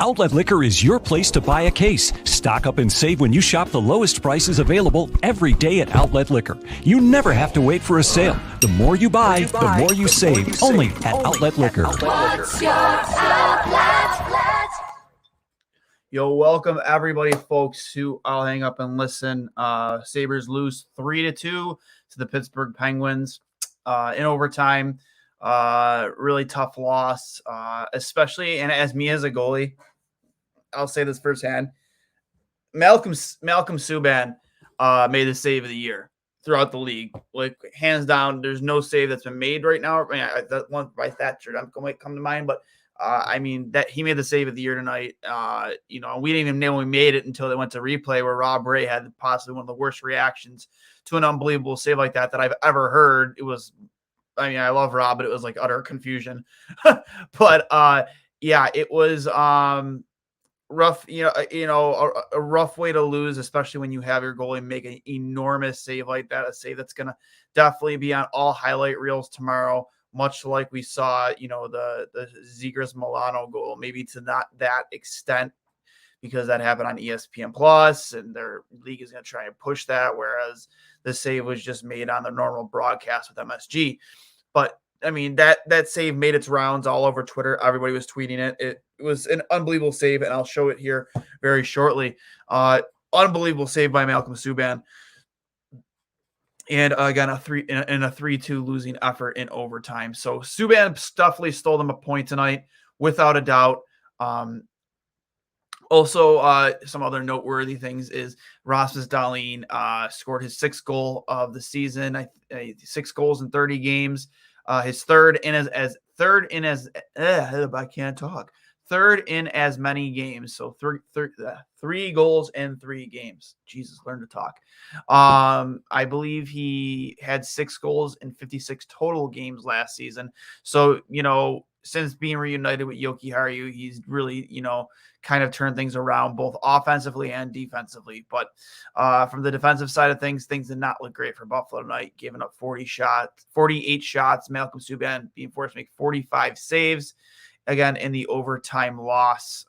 Outlet Liquor is your place to buy a case. Stock up and save when you shop the lowest prices available every day at Outlet Liquor. You never have to wait for a sale. The more you buy, the more you save. Only at Outlet Liquor. What's your outlet? Yo, welcome everybody, folks, who I'll hang up and listen. Sabres lose 3-2 to the Pittsburgh Penguins in overtime. Really tough loss, especially, and as me as a goalie, I'll say this firsthand. Malcolm Subban made the save of the year throughout the league. Like, hands down, there's no save that's been made right now. I mean, that one by Thatcher might come to mind, but I mean, that he made the save of the year tonight. We didn't even know we made it until they went to replay, where Rob Ray had possibly one of the worst reactions to an unbelievable save like that I've ever heard. It was, I mean, I love Rob, but it was like utter confusion. But yeah, it was rough. A rough way to lose, especially when you have your goalie make an enormous save like that. A save that's gonna definitely be on all highlight reels tomorrow, much like we saw, the Zegras Milano goal. Maybe to not that extent, because that happened on ESPN Plus, and their league is going to try and push that, whereas the save was just made on the normal broadcast with MSG. But I mean, that save made its rounds all over Twitter. Everybody was tweeting it. It was an unbelievable save, and I'll show it here very shortly. Unbelievable save by Malcolm Subban. And again, a 3-2 losing effort in overtime. So Subban definitely stole them a point tonight, without a doubt. Also, some other noteworthy things is Rasmus Dahlin scored his sixth goal of the season. 6 goals in 30 games. His third in third in as many games. So 3 goals in 3 games. Jesus, learn to talk. I believe he had 6 goals in 56 total games last season. So, since being reunited with Yoki Haru, he's really, kind of turned things around both offensively and defensively. But from the defensive side of things did not look great for Buffalo tonight, giving up 48 shots. Malcolm Subban being forced to make 45 saves. Again, in the overtime loss.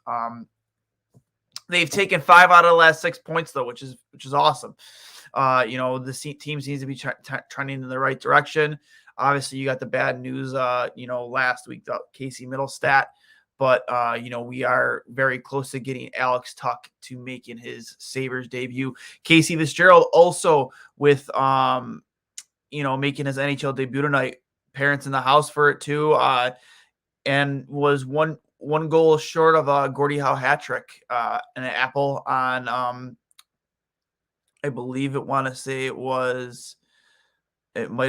They've taken 5 out of the last 6 points, though, which is awesome. The team seems to be trending in the right direction. Obviously, you got the bad news, last week, Casey Middlestat. But, we are very close to getting Alex Tuck to making his Sabres debut. Casey Fitzgerald also with, making his NHL debut tonight. Parents in the house for it, too. And was one goal short of a Gordie Howe hat trick, and an apple on, I believe it might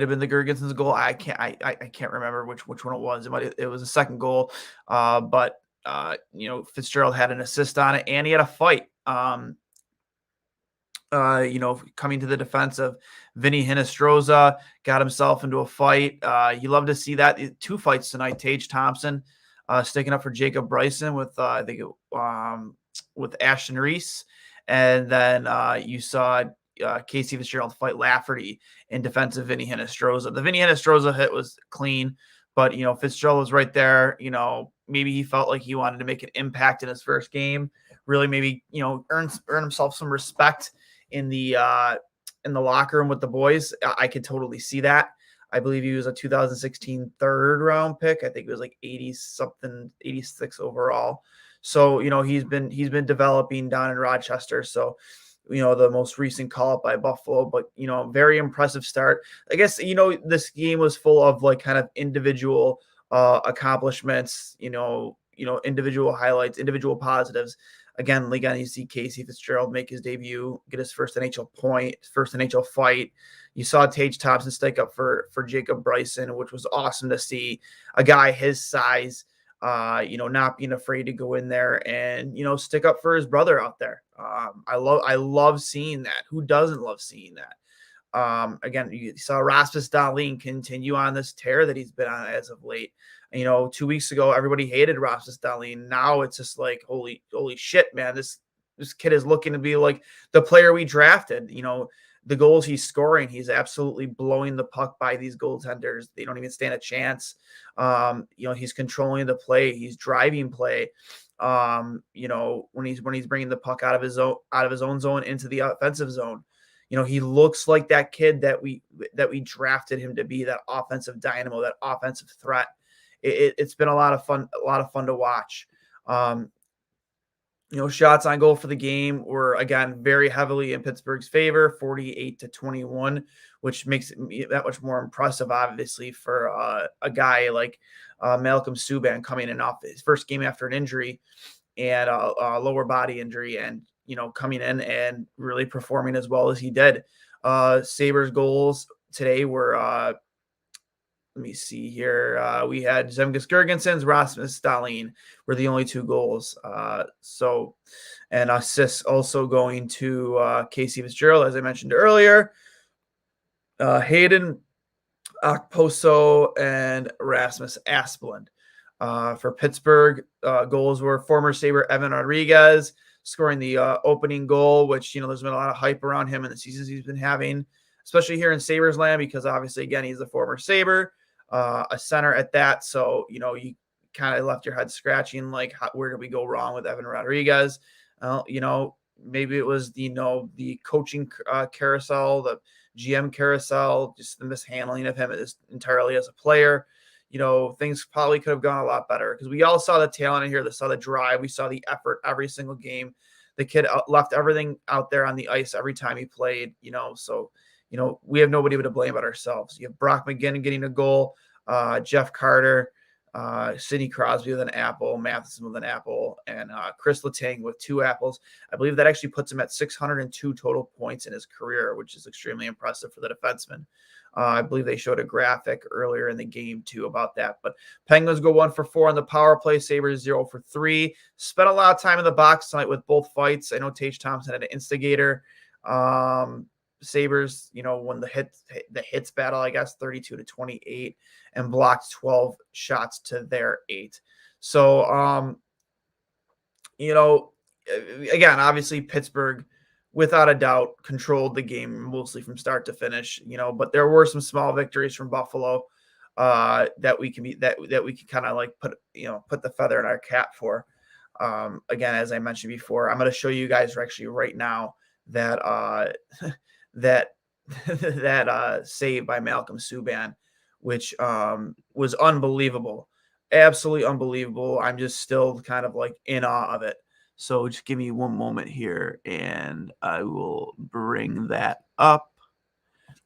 have been the Gergenson's goal. I can't remember which one it was. It was a second goal. But Fitzgerald had an assist on it, and he had a fight. Coming to the defense of Vinny Hinostroza, got himself into a fight. You love to see that. 2 fights tonight. Tage Thompson sticking up for Jacob Bryson with with Ashton Reese, and then you saw Casey Fitzgerald fight Lafferty in defense of Vinny Hinostroza. The Vinny Hinostroza hit was clean, but Fitzgerald was right there. Maybe he felt like he wanted to make an impact in his first game. Really, maybe earn himself some respect in the locker room with the boys. I could totally see that. I believe he was a 2016 third round pick. I think it was like 86 overall. So, he's been developing down in Rochester. So, the most recent call up by Buffalo, but, very impressive start. I guess, this game was full of like kind of individual accomplishments, individual highlights, individual positives. Again, you see Casey Fitzgerald make his debut, get his first NHL point, first NHL fight. You saw Tage Thompson stick up for Jacob Bryson, which was awesome to see. A guy his size, not being afraid to go in there and, stick up for his brother out there. I love seeing that. Who doesn't love seeing that? Again, you saw Rasmus Dahlin continue on this tear that he's been on as of late. 2 weeks ago, everybody hated Rasmus Dahlin. Now it's just like, holy shit, man, this kid is looking to be like the player we drafted. the goals he's scoring, he's absolutely blowing the puck by these goaltenders. They don't even stand a chance. He's controlling the play. He's driving play. When he's bringing the puck out of his own zone into the offensive zone, he looks like that kid that we drafted him to be, that offensive dynamo, that offensive threat. It's been a lot of fun to watch. Shots on goal for the game were, again, very heavily in Pittsburgh's favor, 48-21, which makes it that much more impressive, obviously, for a guy like Malcolm Subban coming in off his first game after an injury and a lower body injury, and coming in and really performing as well as he did. Sabres goals today were let me see here. We had Zemgus Girgensons, Rasmus Dahlin were the only 2 goals. And assists also going to Casey Fitzgerald, as I mentioned earlier. Hayden Okposo and Rasmus Asplund. For Pittsburgh, goals were former Sabre Evan Rodriguez scoring the opening goal, which, there's been a lot of hype around him in the seasons he's been having, especially here in Sabres land, because obviously, again, he's a former Sabre. A center at that. So, you kind of left your head scratching, like, where did we go wrong with Evan Rodriguez? Maybe it was, the coaching carousel, the GM carousel, just the mishandling of him entirely as a player. Things probably could have gone a lot better, because we all saw the talent in here. We saw the drive. We saw the effort every single game. The kid left everything out there on the ice every time he played, so we have nobody to blame but ourselves. You have Brock McGinn getting a goal, Jeff Carter, Sidney Crosby with an apple, Matheson with an apple, and Chris Letang with 2 apples. I believe that actually puts him at 602 total points in his career, which is extremely impressive for the defenseman. I believe they showed a graphic earlier in the game too about that. But Penguins go 1 for 4 on the power play. Sabres 0 for 3. Spent a lot of time in the box tonight with both fights. I know Tage Thompson had an instigator. Sabres, won the hits battle, I guess, 32-28, and blocked 12 shots to their 8. So, again, obviously Pittsburgh, without a doubt, controlled the game mostly from start to finish. But there were some small victories from Buffalo that we can kind of like put the feather in our cap for. Again, as I mentioned before, I'm going to show you guys actually right now that. that save by Malcolm Subban, which was unbelievable, absolutely unbelievable. I'm just still kind of like in awe of it. So just give me one moment here, and I will bring that up.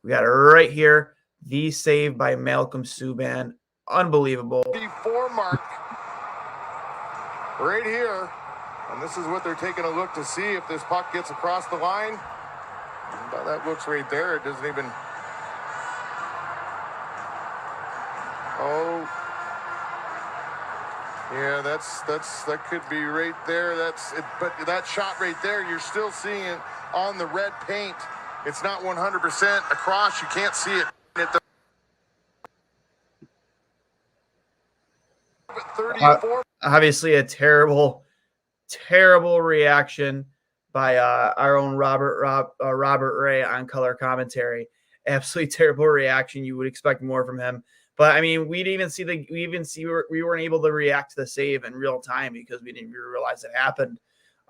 We got it right here. The save by Malcolm Subban, unbelievable. Before mark, right here, and this is what they're taking a look to see if this puck gets across the line. By that looks right there, it doesn't even. Oh, yeah, that could be right there. That's it, but that shot right there, you're still seeing it on the red paint. It's not 100% across. You can't see it. 34. Obviously, a terrible reaction by our own Robert Ray on color commentary. Absolutely terrible reaction. You would expect more from him, but I mean, we weren't able to react to the save in real time because we didn't even realize it happened.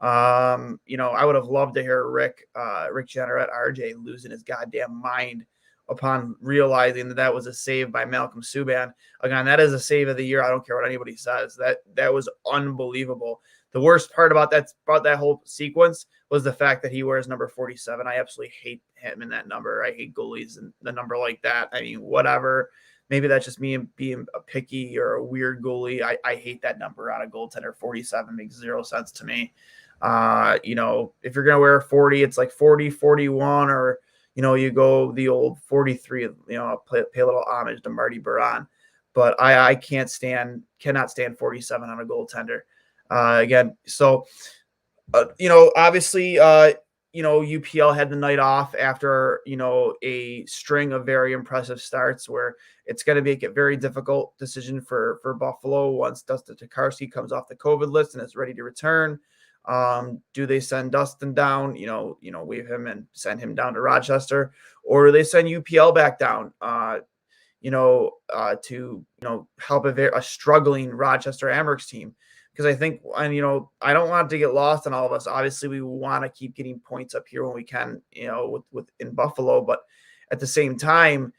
I would have loved to hear Rick Jenner at RJ losing his goddamn mind upon realizing that was a save by Malcolm Subban. Again, that is a save of the year. I don't care what anybody says. That was unbelievable. The worst part about that whole sequence was the fact that he wears number 47. I absolutely hate him in that number. I hate goalies and the number like that. I mean, whatever. Maybe that's just me being a picky or a weird goalie. I hate that number on a goaltender. 47 makes 0 sense to me. If you're going to wear 40, it's like 40, 41, or, you go the old 43, pay a little homage to Marty Baron. But I cannot stand 47 on a goaltender. Again, so, obviously, UPL had the night off after, a string of very impressive starts where it's going to make it very difficult decision for Buffalo once Dustin Tokarski comes off the COVID list and is ready to return. Do they send Dustin down, waive him and send him down to Rochester, or do they send UPL back down, to, help a struggling Rochester Amherst team? Because I think, and, I don't want it to get lost on all of us. Obviously, we want to keep getting points up here when we can, with in Buffalo, but at the same time,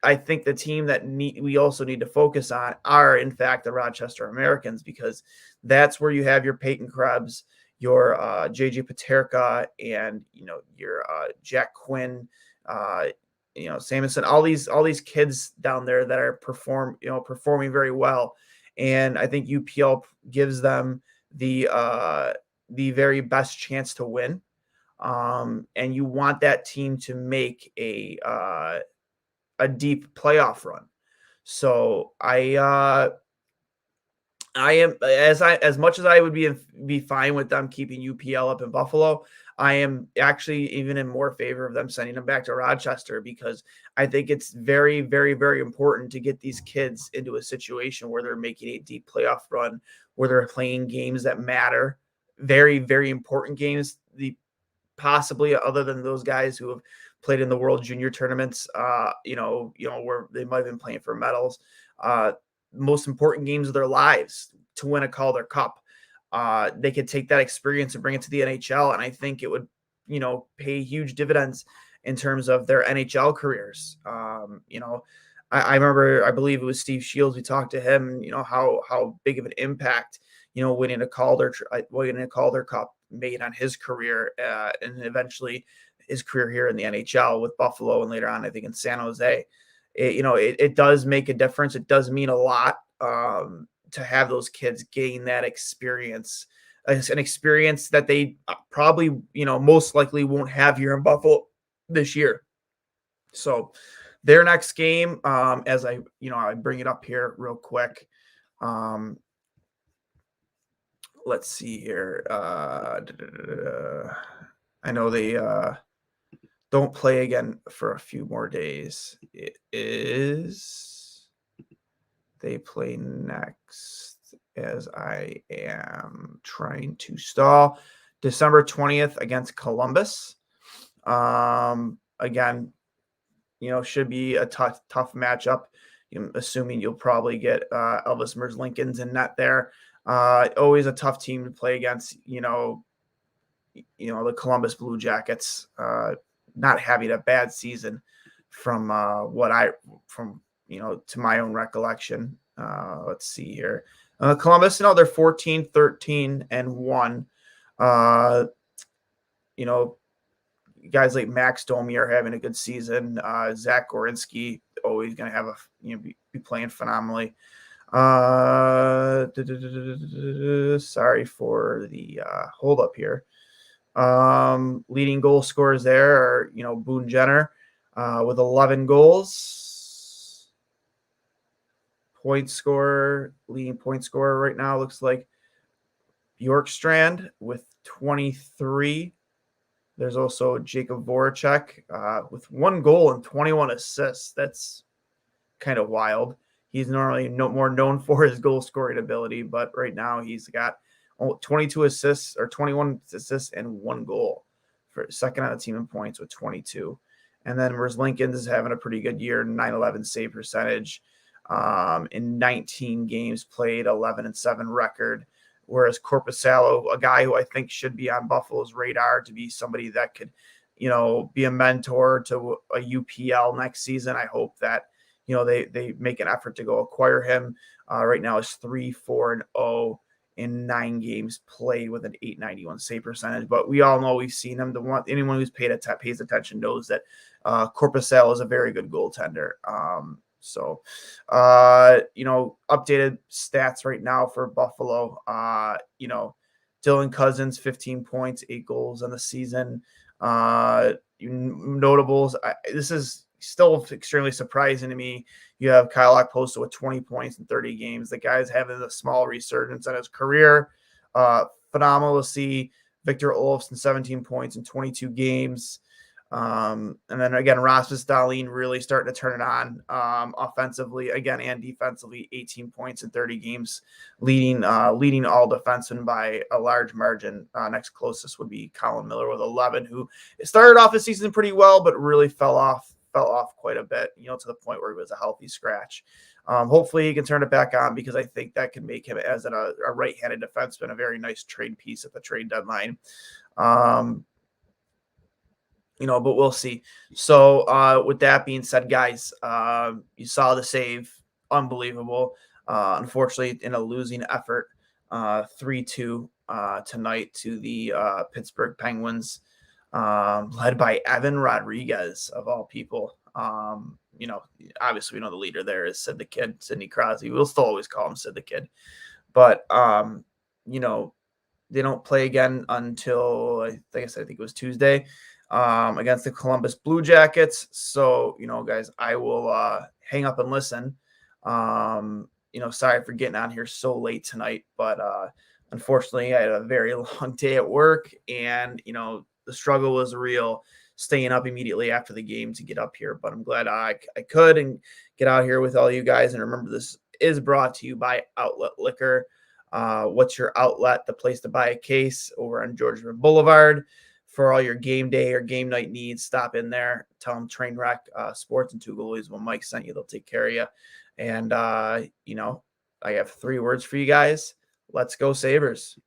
I think the team that we also need to focus on are, in fact, the Rochester Americans, because that's where you have your Peyton Krebs, your JJ Paterka, and your Jack Quinn, Samuelson, all these kids down there that are performing very well, and I think UPL gives them the very best chance to win, and you want that team to make a deep playoff run. So I am, as much as I would be fine with them keeping UPL up in Buffalo, I am actually even in more favor of them sending them back to Rochester, because I think it's very, very, very important to get these kids into a situation where they're making a deep playoff run, where they're playing games that matter, very, very important games. Possibly other than those guys who have played in the World Junior tournaments, where they might have been playing for medals, most important games of their lives to win a Calder Cup. They could take that experience and bring it to the NHL, and I think it would, pay huge dividends in terms of their NHL careers. I remember, I believe it was Steve Shields. We talked to him, how big of an impact, winning a Calder Cup made on his career, and eventually his career here in the NHL with Buffalo, and later on, I think, in San Jose. It does make a difference. It does mean a lot to have those kids gain that experience, an experience that they probably, most likely won't have here in Buffalo this year. So their next game, as I bring it up here real quick. Let's see here. I know they don't play again for a few more days. They play next, as I am trying to stall, December 20th against Columbus. Again, should be a tough matchup. Assuming you'll probably get Elvis Merzlikins in net there. Always a tough team to play against, the Columbus Blue Jackets, not having a bad season from to my own recollection. Let's see here. Columbus, they're 14-13-1. Guys like Max Domi are having a good season. Zach Gorinski always going to have be playing phenomenally. Sorry for the hold up here. Leading goal scorers there are, Boone Jenner with 11 goals. Leading point scorer right now looks like Bjorkstrand with 23. There's also Jacob Voracek with 1 goal and 21 assists. That's kind of wild. He's normally more known for his goal scoring ability, but right now he's got 22 assists or 21 assists and 1 goal, for second on the team in points with 22. And then Merzlikins is having a pretty good year, 911 save percentage in 19 games played, 11-7 record. Whereas Korpisalo, a guy who I think should be on Buffalo's radar to be somebody that could, be a mentor to a UPL next season. I hope that, they make an effort to go acquire him. Right now is 3-4-0 in 9 games played with an 891 save percentage. But we all know, we've seen him. Anyone who's pays attention knows that Korpisalo is a very good goaltender. So, updated stats right now for Buffalo. Dylan Cousins, 15 points, 8 goals on the season. Notables. This is still extremely surprising to me. You have Kyle Okposo with 20 points in 30 games. The guy's having a small resurgence in his career. Phenomenal to see. Victor Olofsson, 17 points in 22 games. And then again, Rasmus Dahlin really starting to turn it on offensively again and defensively. 18 points in 30 games, leading all defensemen by a large margin. Next closest would be Colin Miller with 11, who started off the season pretty well, but really fell off quite a bit. To the point where he was a healthy scratch. Hopefully he can turn it back on, because I think that can make him, as a right-handed defenseman, a very nice trade piece at the trade deadline. But we'll see. So with that being said, guys, you saw the save. Unbelievable. Unfortunately, in a losing effort, 3-2 tonight to the Pittsburgh Penguins, led by Evan Rodriguez, of all people. Obviously we know the leader there is Sid the Kid, Sidney Crosby. We'll still always call him Sid the Kid. But, they don't play again until, I think it was Tuesday, against the Columbus Blue Jackets. So, guys, I will hang up and listen. Sorry for getting on here so late tonight, but unfortunately I had a very long day at work, and, the struggle was real staying up immediately after the game to get up here. But I'm glad I could and get out here with all you guys. And remember, this is brought to you by Outlet Liquor. What's your outlet? The place to buy a case over on Georgia Boulevard for all your game day or game night needs. Stop in there. Tell them Trainwreck Sports and Two Goalies. Well, Mike sent you. They'll take care of you. And, I have 3 words for you guys. Let's go Sabres.